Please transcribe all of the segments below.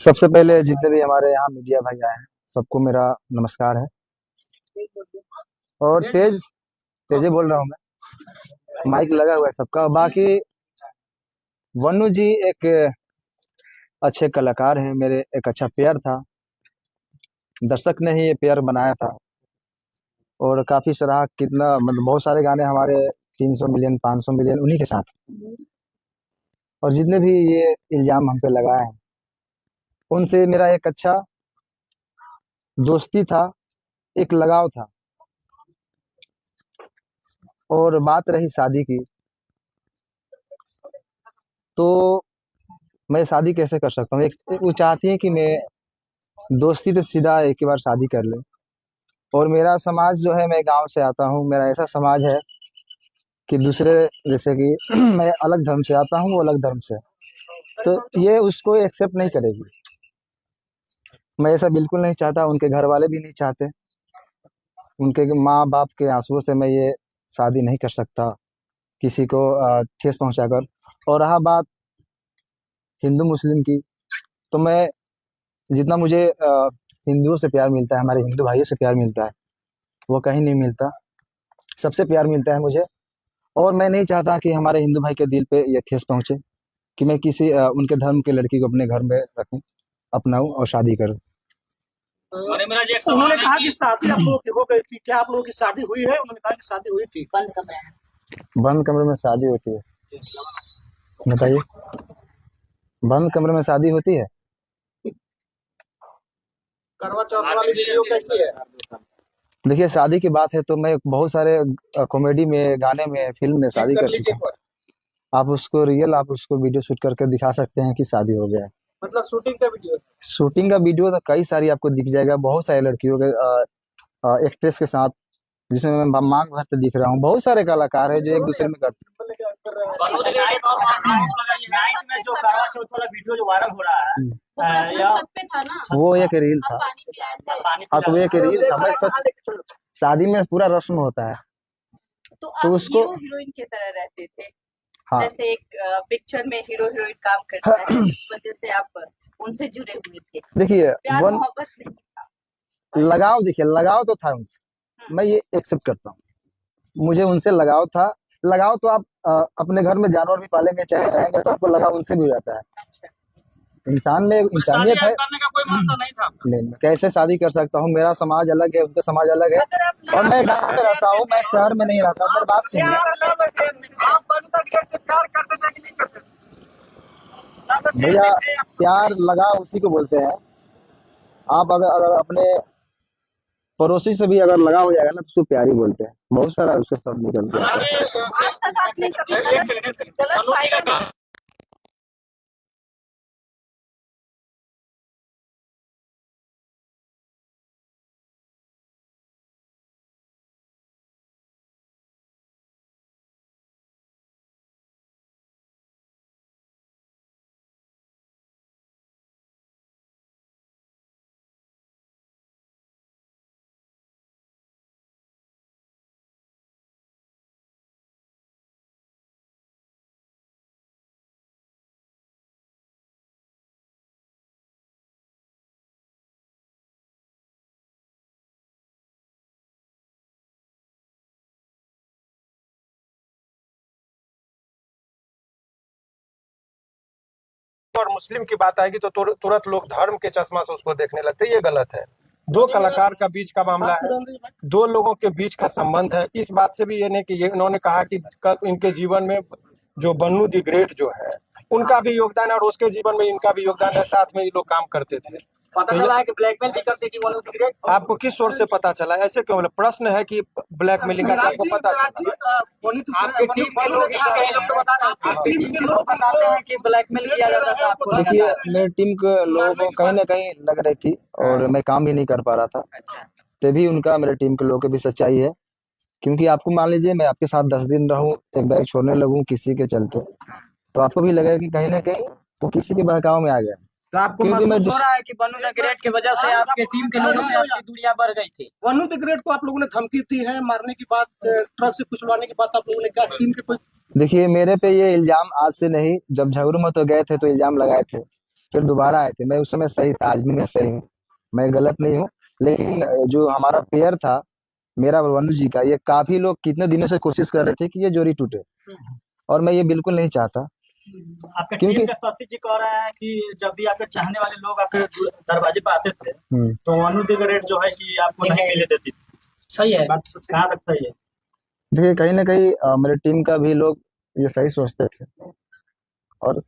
सबसे पहले जितने भी हमारे यहाँ मीडिया भाई आए हैं सबको मेरा नमस्कार है। और तेजे बोल रहा हूँ मैं, माइक लगा हुआ है सबका। बाकी वन्नू जी एक अच्छे कलाकार हैं, मेरे एक अच्छा पेयर था। दर्शक ने ही ये पेयर बनाया था और काफी सराहा। कितना मतलब बहुत सारे गाने हमारे 300 मिलियन 500 मिलियन उन्हीं के साथ। और जितने भी ये इल्जाम हम पे लगाए हैं उनसे मेरा एक अच्छा दोस्ती था, एक लगाव था। और बात रही शादी की, तो मैं शादी कैसे कर सकता हूँ? वो चाहती है कि मैं दोस्ती से सीधा एक ही बार शादी कर ले। और मेरा समाज जो है, मैं गांव से आता हूँ, मेरा ऐसा समाज है कि दूसरे, जैसे कि मैं अलग धर्म से आता हूँ, वो अलग धर्म से, तो ये उसको एक्सेप्ट नहीं करेगी। मैं ऐसा बिल्कुल नहीं चाहता, उनके घर वाले भी नहीं चाहते। उनके माँ बाप के आंसुओं से मैं ये शादी नहीं कर सकता किसी को ठेस पहुंचाकर। और रहा बात हिंदू मुस्लिम की, तो मैं जितना मुझे हिंदुओं से प्यार मिलता है, हमारे हिंदू भाइयों से प्यार मिलता है, वो कहीं नहीं मिलता। सबसे प्यार मिलता है मुझे। और मैं नहीं चाहता कि हमारे हिंदू भाई के दिल पे ये ठेस पहुंचे कि मैं किसी उनके धर्म की लड़की को अपने घर में रखूं, अपनाऊं और शादी करूं। उन्होंने कहा कि शादी आप लोगों की हो गई थी, क्या आप लोगों की शादी हुई है? उन्होंने कहा कि शादी हुई थी। बंद कमरे में शादी होती है? बताइए, बंद कमरे में शादी होती है? करवा चौथ वाली वीडियो कैसी है? देखिए, शादी की बात है तो मैं बहुत सारे कॉमेडी में, गाने में, फिल्म में शादी कर चुका हूँ। आप उसको वीडियो शूट करके दिखा सकते हैं कि शादी हो गया है। मतलब शूटिंग का वीडियो? शूटिंग का वीडियो तो कई सारी आपको दिख जाएगा, बहुत सारी लड़कियों के एक्ट्रेस के साथ, जिसमें मैं मांग भरते दिख रहा हूँ। बहुत सारे कलाकार हैं जो एक दूसरे में करते नाइट में जो करवा चौथ वाला वीडियो जो वायरल हो रहा है, हैं। वो एक रील था। हाँ, तो वो एक रील था। मैं सच, शादी में पूरा रस्म होता है, तो तो आप उसको, हीरो हीरोइन की तरह रहते थे। हाँ, जैसे एक पिक्चर में हीरो हीरोइन काम करता है, इस वजह से आप उनसे जुड़े हुए थे। देखिए प्यार मोहब्बत नहीं था। लगाव, देखिए लगाव तो था उनसे, मैं ये एक्सेप्ट करता हूँ। मुझे उनसे लगाव था। लगाव तो आप अपने घर में जानवर भी पालेंगे, चाहे रहेंगे, तो आपको लगाव उनसे भी हो जाता है। अच्छा, इंसान में इंसानियत है। करने का कोई मकसद नहीं था। नहीं, मैं कैसे शादी कर सकता हूँ? मेरा समाज अलग है, उनका समाज अलग है। अगर आप और मैं गाँव में रहता हूँ, मैं शहर में नहीं रहता। मेरी बात सुनिए। आप बंदा ग्रेड से प्यार करते थे कि नहीं करते थे? भैया, प्यार लगाव उसी को बोलते हैं। आप अगर अपने पड़ोसी से भी अगर लगा हो जाएगा ना, तो प्यार ही बोलते हैं। बहुत सारा उसका शब्द निकलता है। आज तक आपने कभी गलत फायदा नहीं। और मुस्लिम की बात आएगी तो तुरंत लोग धर्म के चश्मा से उसको देखने लगते हैं। ये गलत है। दो कलाकार का बीच का मामला है, दो लोगों के बीच का संबंध है। इस बात से भी ये नहीं कि ये इन्होंने कहा कि इनके जीवन में जो बन्नू दी ग्रेट जो है, उनका भी योगदान है और उसके जीवन में इनका भी योगदान है। साथ में ये लोग काम करते थे। पता चला है कि ब्लैकमेल भी करते थी बन्नू दी ग्रेट। आपको किस सोर्स से पता चला? ऐसे क्यों बोले? प्रश्न है कि ब्लैकमेलिंग का आपको पता चला? आपके टीम के लोग तो बताते हैं कि ब्लैकमेल किया जाता था आपको। देखिए, मेरी टीम के लोगों को कहीं ना कहीं लग रही थी और मैं काम भी नहीं कर पा रहा था। तभी उनका, मेरे टीम के लोगों की भी सच्चाई है। क्योंकि आपको मान लीजिए, मैं आपके साथ 10 दिन रहूं, एक बैग छोड़ने लगूं किसी के चलते, तो आपको भी लगेगा कि कहीं ना कहीं वो किसी के बहकाव में आ गया। तो आपको महसूस हो रहा है कि बन्नू द ग्रेट की वजह से आपके टीम के लोगों से आपकी दूरियां बढ़ गई थी? बन्नू द ग्रेट को आप लोगों ने धमकी दी है, मारने की बात, ट्रक से कुचलवाने की बात आप लोगों ने क्या टीम के कोई? देखिए, मेरे पे ये इल्जाम आज से नहीं, जब झगड़ू में तो गए थे तो इल्जाम लगाए थे। फिर दोबारा आए थे। मैं उस समय सही था, आज भी मैं सही हूँ, मैं गलत नहीं हूँ। लेकिन जो हमारा पेयर था मेरा और वनु जी का, ये काफी लोग कितने दिनों से कोशिश कर रहे थे कि ये जोड़ी टूटे, और मैं ये बिल्कुल नहीं चाहता। आपके क्योंकि टीम का सतीश जी कह रहा है कि जब भी आपके चाहने वाले लोग आपके दरवाजे पर आते थे हम्म, तो वनु दी ग्रेट जो है कि आपको नहीं मिले देती थी। सही है। बात कहाँ तक सही है? देखिए कहीं ना कहीं मेरे टीम का भी लोग ये सही सोचते थे, और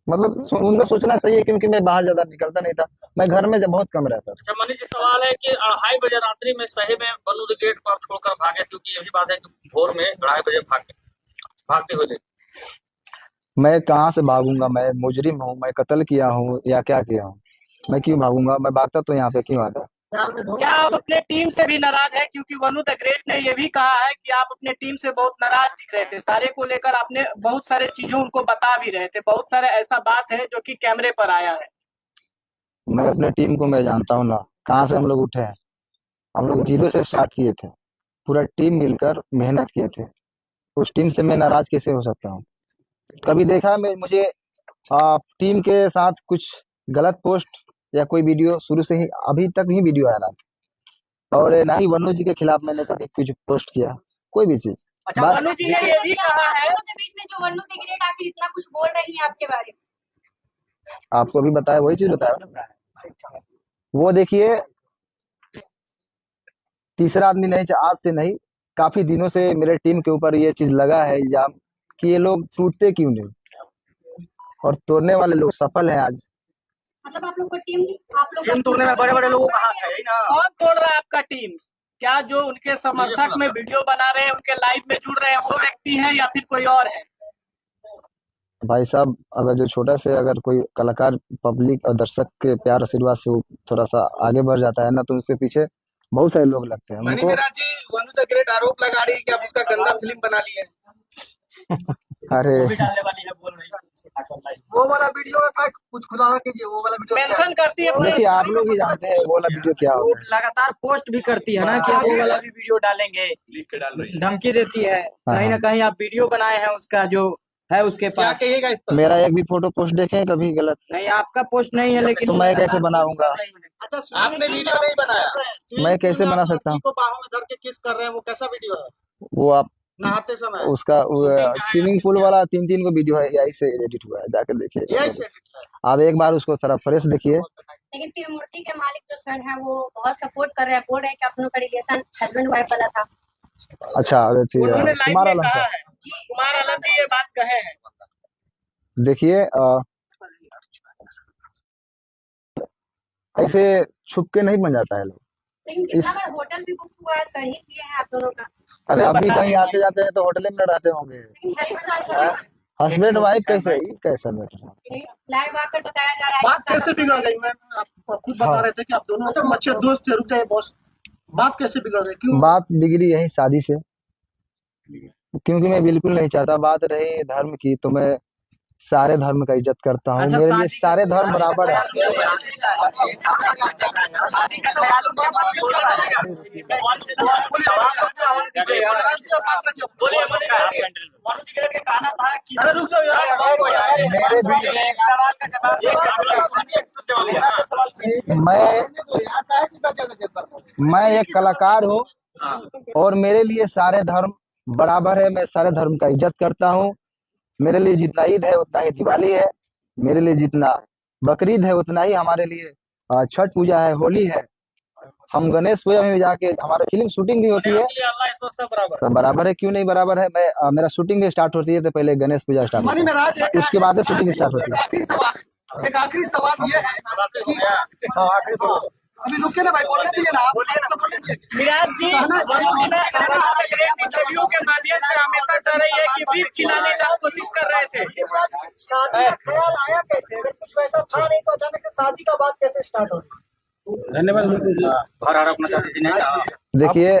मतलब उनका सोचना सही है, क्योंकि मैं बाहर ज्यादा निकलता नहीं था, मैं घर में जब बहुत कम रहता था। अच्छा मनीष जी, सवाल है कि 2:30 बजे रात्रि में सही में वनु द गेट को आप छोड़कर भागे, क्योंकि यही बात है कि भोर में 2:30 बजे भागते हुए देखे। मैं कहाँ से भागूंगा? मैं मुजरिम हूँ, मैं कत्ल किया हूँ या क्या किया हूँ? मैं क्यों भागूंगा? मैं भागता तो यहाँ पे क्यों आता? क्या आप अपने टीम से भी नाराज है? क्योंकि वनु द ग्रेट ने ये भी कहा है कि आप अपने टीम से बहुत नाराज दिख रहे थे, सारे को लेकर आपने बहुत सारे चीजों उनको बता भी रहे थे, बहुत सारे ऐसा बात है जो कि कैमरे पर आया है। मैं अपने टीम को मैं जानता हूँ ना, कहाँ से हम लोग उठे हैं। हम लोग 0 से स्टार्ट किए थे, पूरा टीम मिलकर मेहनत किए थे। उस टीम से मैं नाराज कैसे हो सकता हूँ? कभी देखा मैं मुझे टीम के साथ कुछ गलत पोस्ट या कोई वीडियो? शुरू से ही अभी तक ही वीडियो आ रहा था, और ना ही वनु जी के खिलाफ मैंने कभी कुछ पोस्ट किया, कोई भी चीज। अच्छा बात वनु जी ने ये भी कहा है, के बीच में जो वनु द ग्रेट आखिर इतना कुछ बोल रही है आपके बारे में। आपको भी बताया, वही चीज बताया। वो देखिए, तीसरा आदमी नहीं, आज से नहीं, काफी दिनों से मेरे टीम के ऊपर ये चीज लगा है इल्जाम कि ये लोग टूटते क्यों नहीं, और तोड़ने वाले लोग सफल हैं आज। मतलब आप लोग को टीम तोड़ने में बड़े बड़े लोगों का हाथ है ना? कौन तोड़ रहा है आपका टीम? क्या जो उनके समर्थक में वीडियो बना रहे हैं, उनके लाइव में जुड़ रहे हैं, वो व्यक्ति हैं या फिर कोई और है? भाई साहब, अगर जो छोटा से अगर कोई कलाकार पब्लिक और दर्शक के प्यार आशीर्वाद से वो थोड़ा सा आगे बढ़ जाता है ना, तो उसके पीछे बहुत सारे लोग लगते हैं। उनको जी वनु द ग्रेट आरोप लगा रही है कि आप उसका गंदा फिल्म बना लिए हैं। अरे वो भी डालने वाली है, बोल रही है। वो वाला वीडियो का कुछ खुलासा कीजिए, वो वाला वीडियो मेंशन करती है देखिए, आप लोग ही जानते हैं वो वाला वीडियो क्या वो होगा। लगातार पोस्ट भी करती है ना कि आप वो वाला भी वीडियो डालेंगे, धमकी देती है। कहीं ना कहीं आप वीडियो बनाए हैं उसका जो है उसके क्या पास। कहिएगा इस पर? मेरा एक भी फोटो पोस्ट देखें कभी गलत? नहीं, आपका पोस्ट नहीं है, लेकिन तो मैं कैसे बनाऊंगा? अच्छा, आपने वीडियो नहीं बनाया? मैं कैसे बना सकता हूँ? को बाहों में धर के किस कर रहे हैं, वो कैसा वीडियो है? वो आप नहाते समय? उसका स्विमिंग पूल वाला 3 को वीडियो है, यही से एडिट हुआ है, जाकर देखिए। यही से edit है। आप एक बार उसको थोड़ा फ्रेश देखिए। लेकिन त्रिमूर्ति के मालिक जो सर हैं वो बहुत सपोर्ट कर रहे हैं, बोल रहे हैं कि आप लोगों का रिलेशन हस्बैंड वाइफ वाला था। अच्छा, अरे फिर उन्होंने लाइव कुमार में आलम कहा साहब, है, कुमार आलम जी ये बात कहे हैं। देखिए ऐसे छुप के नहीं बन जाता है लोग। लेकिन कितना बार होटल भी बुक हुआ है, सर ही किए हैं आप दोनों का। अरे अभी कहीं आते जाते हैं तो होटल में रहते होंगे। लेकिन husband wife हस्बैंड वाइफ कैसे? कैसा मैटर? लाइव आकर बताया जा रहा है बात कि कैसे बिगड़ गई? मैं आप खुद बता रहे थे कि आप दोनों अच्छे दोस्त थे। रुक जाइए बॉस, बात कैसे बिगड़ गई? क्यों? बात बिगड़ी यही शादी से, क्योंकि मैं बिल्कुल नहीं चाहता। बात रही धर्म की, तो मैं सारे धर्म का इज्जत करता हूँ। मेरे लिए सारे धर्म बराबर है। वनु द ग्रेट का कहना था कि अरे रुक जाओ यार। मेरे दिल मैं एक कलाकार हूँ, और मेरे लिए सारे धर्म बराबर है। मैं सारे धर्म का इज्जत करता हूँ। मेरे लिए जितना ईद है उतना ही दिवाली है, मेरे लिए जितना बकरीद है उतना ही हमारे लिए छठ पूजा है, होली है। हम गणेश पूजा में जाके हमारा फिल्म शूटिंग भी होती है। अल्लाह इस वक्त सब बराबर। सब बराबर है, क्यों नहीं बराबर है? मैं मेरा शूटिंग भी स्टार्ट होती है तो पहले गणेश पूजा स्टार्ट मनी होती महाराज है, उसके बाद शूटिंग स्टार्ट होती है। एक आखिरी सवाल ये है कि अभी रुके ना भाई, बोलने दीजिए ना। मिराज जी, वनु जी ने इंटरव्यू के माध्यम से हमेशा कह रही है कि बीफ खिलाने का कोशिश कर रहे थे। शादी का ख्याल आया कैसे? अगर कुछ वैसा था नहीं तो अचानक से शादी का बात कैसे स्टार्ट हो? देखिए,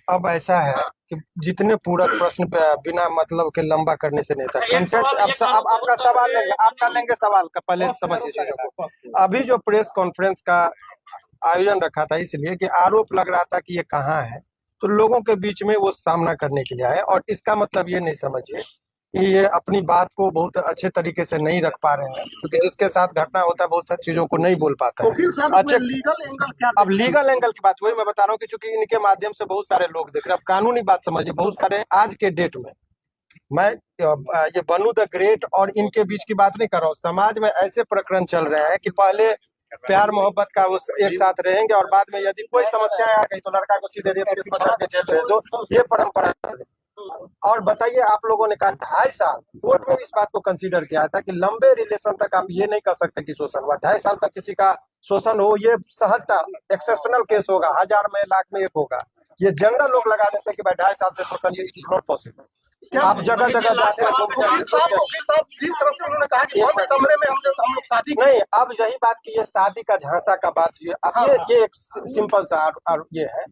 अब ऐसा है कि जितने पूरक प्रश्न पे बिना मतलब के लंबा करने से नहीं था। कॉन्फ्रेंस अब आपका सवाल लेंगे, आप कर लेंगे सवाल का, पहले समझिए चीजों को। अभी जो प्रेस कॉन्फ्रेंस का आयोजन रखा था, इसलिए कि आरोप लग रहा था कि ये कहाँ है, तो लोगों के बीच में वो सामना करने के लिए आए। और इसका मतलब ये नहीं समझिए ये अपनी बात को बहुत अच्छे तरीके से नहीं रख पा रहे हैं, क्योंकि जिसके साथ घटना होता है बहुत सारी चीजों को नहीं बोल पाता है। वकील साहब अच्छा, लीगल एंगल क्या अब लीगल एंगल की बात वही मैं बता रहा हूँ कि चूंकि इनके माध्यम से बहुत सारे लोग देख रहे हैं। अब कानूनी बात समझिए, बहुत सारे आज के डेट में मैं ये बनू द ग्रेट और इनके बीच की बात नहीं कर रहा हूँ। समाज में ऐसे प्रकरण चल रहे हैं कि पहले प्यार मोहब्बत का वो एक साथ रहेंगे और बाद में यदि कोई समस्या आ गई तो लड़का को सीधे रेप केस पकड़ के जेल भेज दो, ये परंपरा है। और बताइए, आप लोगों ने कहा 2.5 साल, कोर्ट में भी इस बात को कंसीडर किया था कि लंबे रिलेशन तक आप ये नहीं कर सकते कि शोषण हुआ। 2.5 साल तक किसी का शोषण हो, ये सहजता एक्सेप्शनल केस होगा, 1000 में 1,00,000 में एक होगा। ये जनरल लोग लगा देते हैं कि भाई 2.5 साल से शोषण, ये इट इज नॉट पॉसिबल। आप जगह जगह जाते हैं वकील साहब जिस तरह से उन्होंने कहा कि बंद कमरे में हम लोग शादी नहीं, अब यही बात की ये शादी का झांसा का बात है। अब ये एक सिंपल सा और ये है,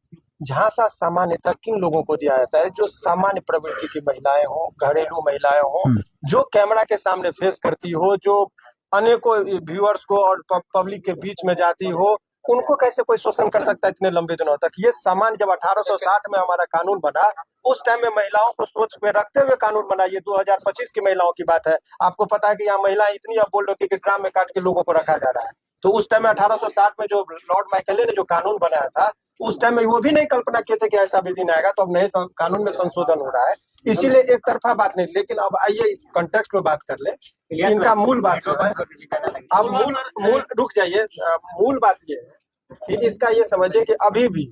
झांसा सामान्यतः किन लोगों को दिया जाता है? जो सामान्य प्रवृत्ति की महिलाएं हो, घरेलू महिलाएं हो, जो कैमरा के सामने फेस करती हो, जो अनेकों व्यूअर्स को और पब्लिक के बीच में जाती हो, उनको कैसे कोई शोषण कर सकता है इतने लंबे दिनों तक? ये सामान्य जब 1860 में हमारा कानून बना, उस टाइम में महिलाओं को सोच में रखते हुए कानून बना। ये 2025 की महिलाओं की बात है। आपको पता है कि यहाँ महिलाएं इतनी अब बोल रही कि ड्राम में काट के लोगों को रखा जा रहा है। तो उस टाइम में 1860 में जो लॉर्ड माइकेले ने जो कानून बनाया था, उस टाइम में वो भी नहीं कल्पना किए थे कि ऐसा भी दिन आएगा। तो अब नए कानून में संशोधन हो रहा है, इसीलिए एक तरफा बात नहीं। लेकिन अब आइए इस कॉन्टेक्स्ट में बात कर ले। इनका मूल बात जो है, अब मूल रुक जाइए, मूल बात ये है कि इसका ये समझिए कि अभी भी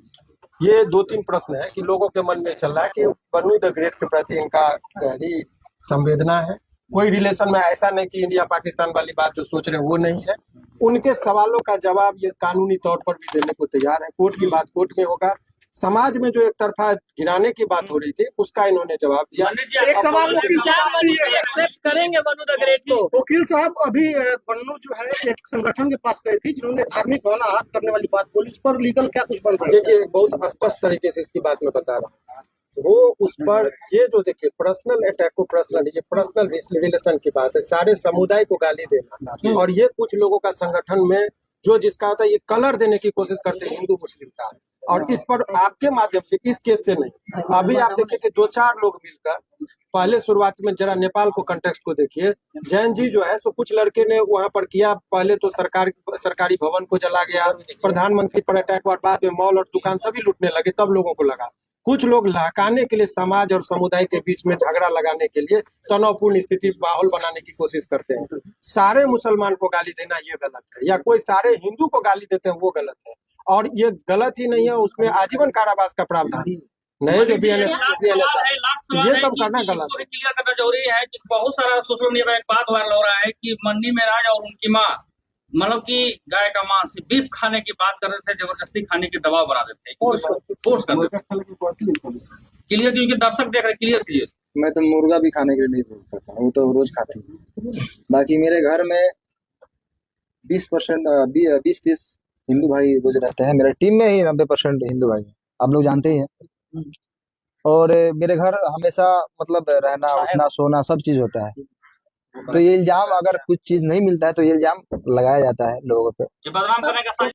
ये 2-3 प्रश्न है कि लोगों के मन में चल रहा है कि बनू द ग्रेट के प्रति इनका गहरी संवेदना है। कोई रिलेशन में ऐसा नहीं कि इंडिया पाकिस्तान वाली बात जो सोच रहे हैं वो नहीं है। उनके सवालों का जवाब ये कानूनी तौर पर भी देने को तैयार है। कोर्ट की बात कोर्ट में होगा। समाज में जो एक तरफा गिराने की बात हो रही थी, उसका इन्होंने जवाब दिया। एक सवाल एक्सेप्ट करेंगे बनू द ग्रेट को? वकील साहब अभी बन्नू जो है एक संगठन के पास गए थे जिन्होंने धार्मिक भावना आहत करने वाली बात बोली, इस पर लीगल क्या कुछ बन रहा है? देखिए, बहुत स्पष्ट तरीके से इसकी बात मैं बता रहा हूँ। वो उस पर ये जो देखिए पर्सनल अटैक को पर्सनल, ये पर्सनल रिलेशन की बात है। सारे समुदाय को गाली देना, और ये कुछ लोगों का संगठन में जो जिसका होता है ये कलर देने की कोशिश करते हैं हिंदू मुस्लिम का। और इस पर आपके माध्यम से, इस केस से नहीं, अभी आप देखिए कि 2-4 लोग मिलकर, पहले शुरुआत में जरा नेपाल को कंटेक्स्ट को देखिए। जैन जी जो है सो कुछ लड़के ने वहां पर किया, पहले तो सरकारी भवन को जला गया, प्रधानमंत्री पर अटैक हुआ, बाद में मॉल और दुकान सभी लूटने लगे। तब लोगों को लगा कुछ लोग लहकाने के लिए समाज और समुदाय के बीच में झगड़ा लगाने के लिए तनावपूर्ण स्थिति माहौल बनाने की कोशिश करते हैं। सारे मुसलमान को गाली देना ये गलत है, या कोई सारे हिंदू को गाली देते हैं वो गलत है। और ये गलत ही नहीं है, उसमें आजीवन कारावास का प्रावधान नए जो BNS ये सब करना गलत है। क्लियर करना जरूरी है कि बहुत सारा सोशल मीडिया में एक बात वायरल हो रहा है कि मन्नी मेराज और उनकी माँ मतलब कि गाय का मांस बीफ खाने की बात कर रहे थे, जबरदस्ती खाने की दबाव बना देते हैं, फोर्स कर देते हैं। क्लियर, क्योंकि दर्शक देख रहे, क्लियर। मैं तो मुर्गा भी खाने के लिए नहीं बोल सकता, वो तो रोज खाती है। बाकी मेरे घर में 20-30 हिंदू भाई रोज रहते हैं। मेरे टीम में ही 90% हिंदू भाई हैं, आप लोग जानते ही हैं। और मेरे घर हमेशा मतलब रहना उठना सोना सब चीज होता है। तो ये इल्जाम, अगर कुछ चीज नहीं मिलता है तो ये इल्जाम लगाया जाता है लोगों पे। ये बदनाम करने का